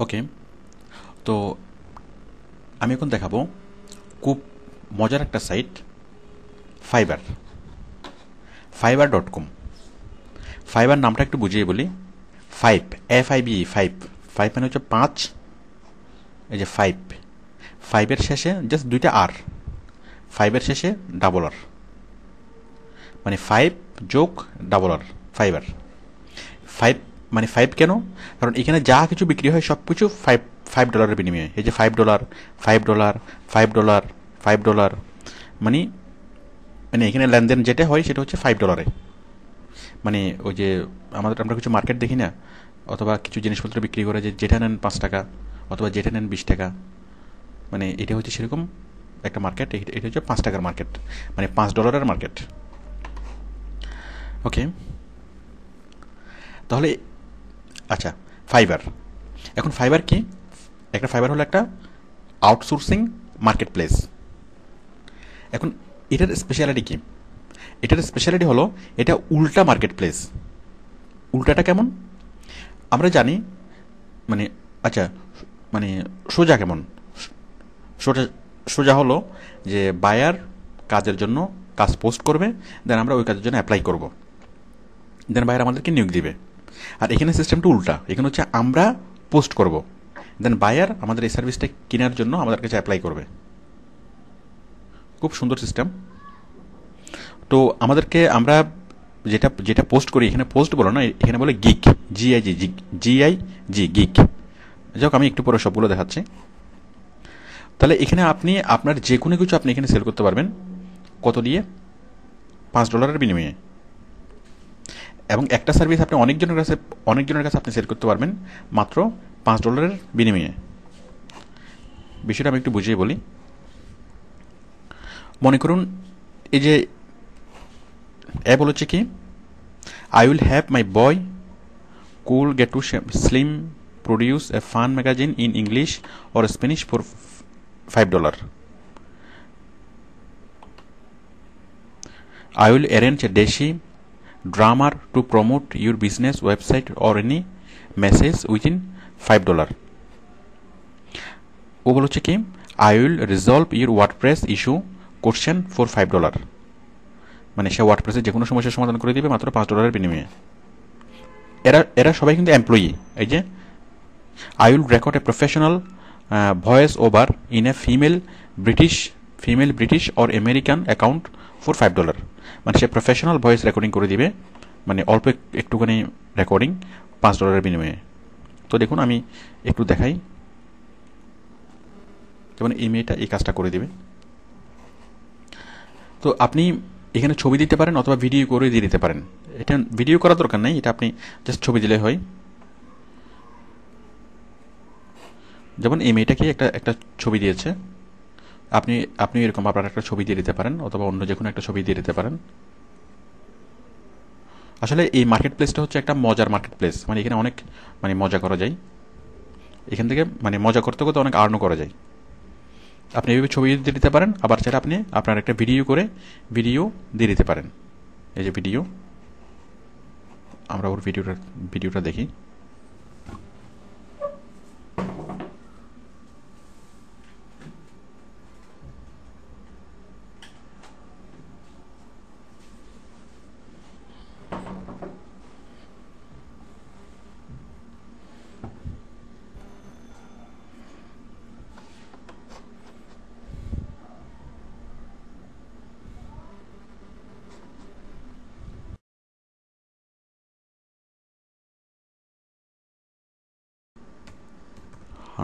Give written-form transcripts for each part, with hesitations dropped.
ওকে, তো আমি এখন দেখাবো খুব মজার একটা সাইট, ফাইবার, fiverr.com। ফাইবার নামটা একটু বুঝিয়ে বলি। ফাইভ, FIVE, ফাইভ, ফাইভ মানে হচ্ছে 5, এই যে ফাইভ, ফাইভের শেষে জাস্ট দুইটা আর, ফাইভের শেষে ডাবল আর, মানে ফাইভ যোগ ডাবল আর, ফাইবার। ফাইভ মানে ফাইভ কেন? কারণ এখানে যা কিছু বিক্রি হয় সব কিছু ফাইভ, $5 বিনিময়ে। এই যে $5, $5, $5, $5, মানে মানে এখানে লেনদেন যেটা হয় সেটা হচ্ছে $5। মানে ওই যে আমরা কিছু মার্কেট দেখি না, অথবা কিছু জিনিসপত্র বিক্রি করে যে যেটা নেন 5 টাকা অথবা যেটা নেন 20 টাকা, মানে এটা হচ্ছে সেরকম একটা মার্কেট। এটা হচ্ছে 5 টাকার মার্কেট, মানে $5 মার্কেট। ওকে, তাহলে আচ্ছা, ফাইবার। এখন ফাইবার কি? একটা ফাইবার হলো একটা আউটসোর্সিং মার্কেট প্লেস। এখন এটার স্পেশালিটি কি? এটার স্পেশালিটি হলো এটা উল্টা মার্কেট প্লেস। উল্টাটা কেমন আমরা জানি, মানে আচ্ছা, মানে সোজা কেমন? সোজা সোজা হলো যে বায়ার কাজের জন্য কাজ পোস্ট করবে, দেন আমরা ওই কাজের জন্য অ্যাপ্লাই করব, দেন বায়ার আমাদেরকে নিয়োগ দিবে। আর এখানে সিস্টেমটা উল্টা, এখানে হচ্ছে আমরা পোস্ট করব, দেন বায়ার আমাদের এই সার্ভিসটা কেনার জন্য আমাদের কাছে অ্যাপ্লাই করবে। খুব সুন্দর সিস্টেম। তো আমাদেরকে আমরা যেটা যেটা পোস্ট করি, এখানে পোস্ট বলো না, এখানে বলে গিক, GIG, গিক। যাক, আমি একটু পরে সবগুলো দেখাচ্ছি। তাহলে এখানে আপনি আপনার যে কোনো কিছু আপনি এখানে সেল করতে পারবেন। কত দিয়ে? $5 বিনিময়ে। এবং একটা সার্ভিস আপনি অনেকজনের কাছে আপনি সেল করতে পারবেন মাত্র $5 বিনিময়ে। বিষয়টা আমি একটু বুঝিয়ে বলি। মনে করুন এই যে অ্যাপ হচ্ছে কি, I will have my boy cool get to slim produce a fun magazine in English or Spanish for $5. I will arrange a Deshi drummer to promote your business website or any message within $5. ও বল হচ্ছে কি, I will resolve your WordPress issue question for $5। মানে সে ওয়ার্ডপ্রেসের যে কোনো সমস্যার সমাধান করে দিবে মাত্র $5 বিনিময়ে। এরা সবাই কিন্তু এমপ্লয়ি। এই যে I will record a professional voice over in a female British or American account for $5। মানে সে প্রফেশনাল ভয়েস রেকর্ডিং করে দিবে, মানে অল্প একটুখানি রেকর্ডিং $5 বিনিময়ে। তো দেখুন আমি একটু দেখাই, যেমন এই মেয়েটা এই কাজটা করে দিবে। তো আপনি এখানে ছবি দিতে পারেন অথবা ভিডিও করে দিয়ে দিতে পারেন। এটা ভিডিও করার দরকার নেই, এটা আপনি জাস্ট ছবি দিলে হয়। যেমন এই মেয়েটাকে একটা ছবি দিয়েছে, আপনি এরকম আপনার একটা ছবি দিয়ে দিতে পারেন অথবা অন্য যে কোনো একটা ছবি দিয়ে দিতে পারেন। আসলে এই মার্কেট প্লেসটা হচ্ছে একটা মজার মার্কেট প্লেস, মানে এখানে অনেক মজা করা যায়। এখান থেকে মজা করতে করতে অনেক আর্নও করা যায়। আপনি এইভাবে ছবি দিয়ে দিতে পারেন, আবার চাইলে আপনি আপনার একটা ভিডিও করে ভিডিও দিয়ে দিতে পারেন। এই যে ভিডিও, আমরা ওর ভিডিওটা দেখি।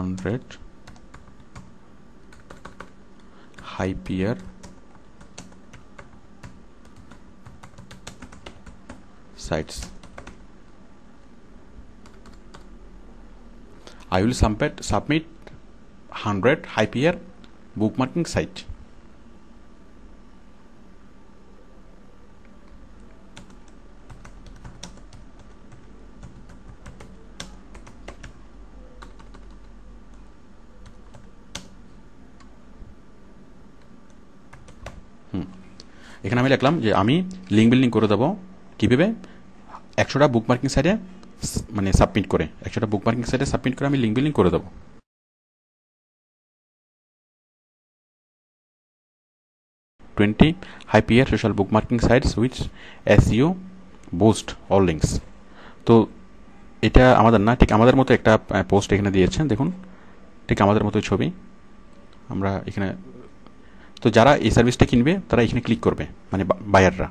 $100 Hyper sites. I will submit 100 Hyper bookmarking site. এখানে আমি লিখলাম যে আমি লিঙ্ক বিল্ডিং করে দেবো কীভাবে 100টা বুকমার্কিং সাইটে মানে সাবমিট করে, একটা বুকমার্কিং সাইটে সাবমিট করে আমি লিঙ্ক বিলিং করে দেবো। 20 high peer social bookmarking sites which SEO boost all links। তো এটা আমাদের না, ঠিক আমাদের মতো একটা পোস্ট এখানে দিয়েছেন, দেখুন ঠিক আমাদের মতো ছবি আমরা এখানে। তো যারা এই সার্ভিসটা কিনবে তারা এখানে ক্লিক করবে, মানে বায়াররা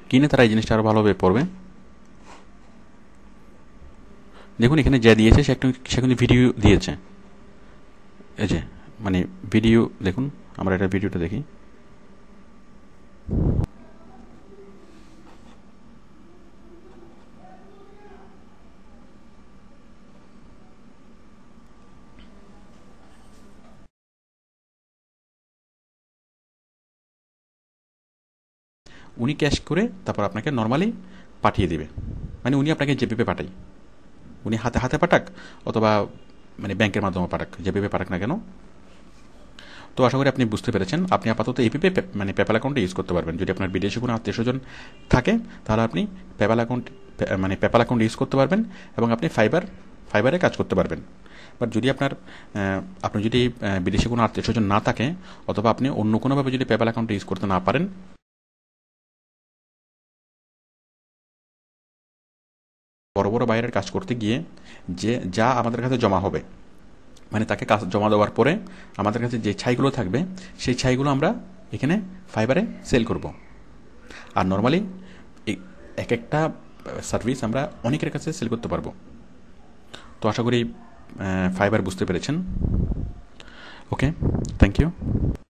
কিনে তারা এই জিনিসটা আরও ভালোভাবে পড়বে। দেখুন এখানে যা দিয়েছে সে কিন্তু ভিডিও দিয়েছে, এই যে মানে ভিডিও দেখুন, আমরা এটা ভিডিওটা দেখি। উনি ক্যাশ করে তারপর আপনাকে নর্মালি পাঠিয়ে দিবে, মানে উনি আপনাকে জেপিপে পাঠায়, উনি হাতে হাতে পাঠাক অথবা মানে ব্যাংকের মাধ্যমে পাঠাক, যেভাবে পাঠাক না কেন। তো আশা করি আপনি বুঝতে পেরেছেন। আপনি আপাতত এপিপে মানে পেপ্যাল অ্যাকাউন্টে ইউজ করতে পারবেন। যদি আপনার বিদেশে কোনো আত্মীয়স্বজন থাকে তাহলে আপনি পেপ্যাল অ্যাকাউন্ট মানে পেপ্যাল অ্যাকাউন্ট ইউজ করতে পারবেন এবং আপনি ফাইবারে কাজ করতে পারবেন। বাট যদি আপনি যদি বিদেশে কোনো আত্মীয়স্বজন না থাকে অথবা আপনি অন্য কোনোভাবে যদি পেপ্যাল অ্যাকাউন্ট ইউজ করতে না পারেন, বড় বড় বাইরের কাজ করতে গিয়ে যা আমাদের কাছে জমা হবে, মানে তাকে কাজ জমা দেওয়ার পরে আমাদের কাছে যে ছাইগুলো থাকবে সেই ছাইগুলো আমরা এখানে ফাইবারে সেল করব। আর নর্মালি এক একটা সার্ভিস আমরা অনেকের কাছে সেল করতে পারবো। তো আশা করি ফাইবার বুঝতে পেরেছেন। ওকে, থ্যাংক ইউ।